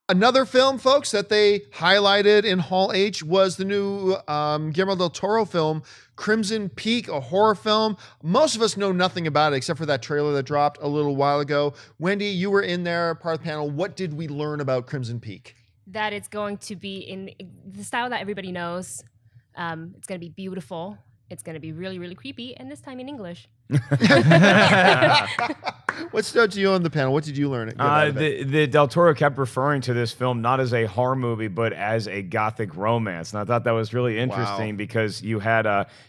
Another film, folks, that they highlighted in Hall H was the new Guillermo del Toro film, Crimson Peak, a horror film. Most of us know nothing about it except for that trailer that dropped a little while ago. Wendy, you were in there, part of the panel. What did we learn about Crimson Peak? That it's going to be in the style that everybody knows. It's going to be beautiful. It's going to be really, really creepy, and this time in English. What stood to you on the panel? What did you learn? The Del Toro kept referring to this film not as a horror movie, but as a gothic romance. And I thought that was really interesting because you had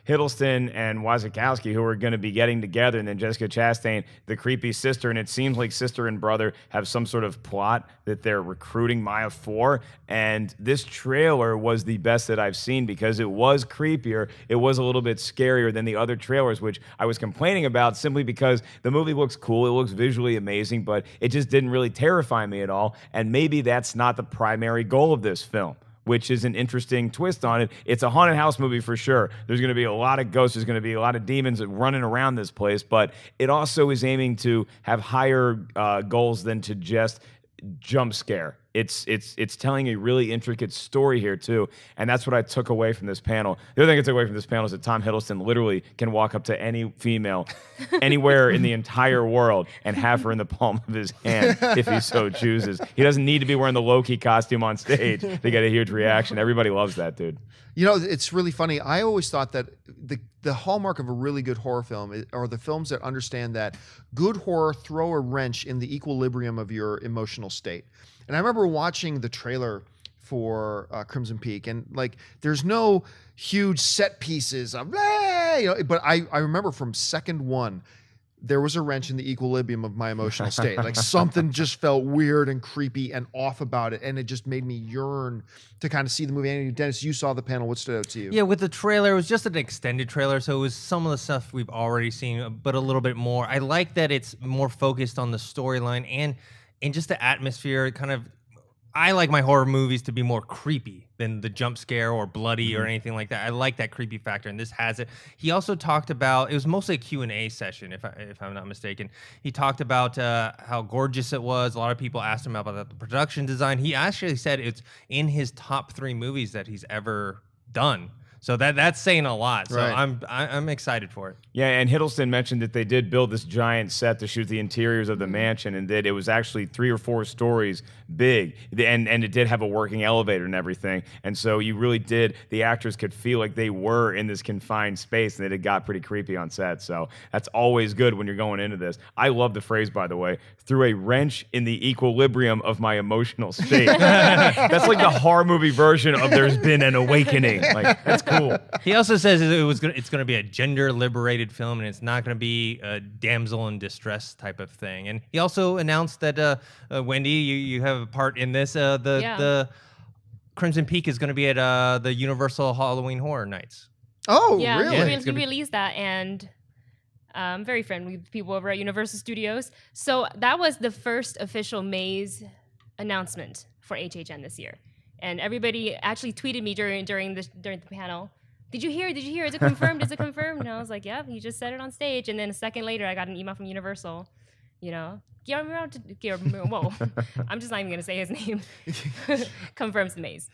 Hiddleston and Wasikowski who were going to be getting together, and then Jessica Chastain, the creepy sister. And it seems like sister and brother have some sort of plot that they're recruiting Maya for. And this trailer was the best that I've seen because it was creepier. It was a little bit scarier than the other trailers, which I was complaining about simply because the movie looks cool. It looks visually amazing, but it just didn't really terrify me at all. And maybe that's not the primary goal of this film, which is an interesting twist on it. It's a haunted house movie for sure. There's going to be a lot of ghosts. There's going to be a lot of demons running around this place, but it also is aiming to have higher goals than to just jump scare. It's telling a really intricate story here too, and that's what I took away from this panel. The other thing I took away from this panel is that Tom Hiddleston literally can walk up to any female anywhere in the entire world and have her in the palm of his hand if he so chooses. He doesn't need to be wearing the Loki costume on stage to get a huge reaction. Everybody loves that dude. You know, it's really funny. I always thought that the hallmark of a really good horror film are the films that understand that good horror throw a wrench in the equilibrium of your emotional state. And I remember watching the trailer for Crimson Peak, and like, there's no huge set pieces of, but I remember from second one, there was a wrench in the equilibrium of my emotional state. Like something just felt weird and creepy and off about it, and it just made me yearn to kind of see the movie. And Dennis, you saw the panel. What stood out to you? Yeah, with the trailer, it was just an extended trailer, so it was some of the stuff we've already seen, but a little bit more. I like that it's more focused on the storyline and just the atmosphere. Kind of, I like my horror movies to be more creepy than the jump scare or bloody or anything like that. I like that creepy factor, and this has it. He also talked about, it was mostly a Q&A session, if I'm not mistaken. He talked about how gorgeous it was. A lot of people asked him about the production design. He actually said it's in his top 3 movies that he's ever done. So that's saying a lot. So Right. I'm excited for it. Yeah, and Hiddleston mentioned that they did build this giant set to shoot the interiors of the mansion, and that it was actually 3 or 4 stories big, and it did have a working elevator and everything. And so you really did, the actors could feel like they were in this confined space, and that it got pretty creepy on set. So that's always good when you're going into this. I love the phrase, by the way, through a wrench in the equilibrium of my emotional state. That's like the horror movie version of There's Been an Awakening. Like, that's cool. He also says it's going to be a gender liberated film, and it's not going to be a damsel in distress type of thing. And he also announced that Wendy, you have a part in this. The Crimson Peak is going to be at the Universal Halloween Horror Nights. Oh, Yeah, really? we released that, and I'm very friendly with people over at Universal Studios. So that was the first official Maze announcement for HHN this year. And everybody actually tweeted me during the panel, Did you hear? Is it confirmed? Is it confirmed? And I was like, yeah, he just said it on stage. And then a second later, I got an email from Universal, Guillermo, I'm just not even going to say his name, confirms the Maze.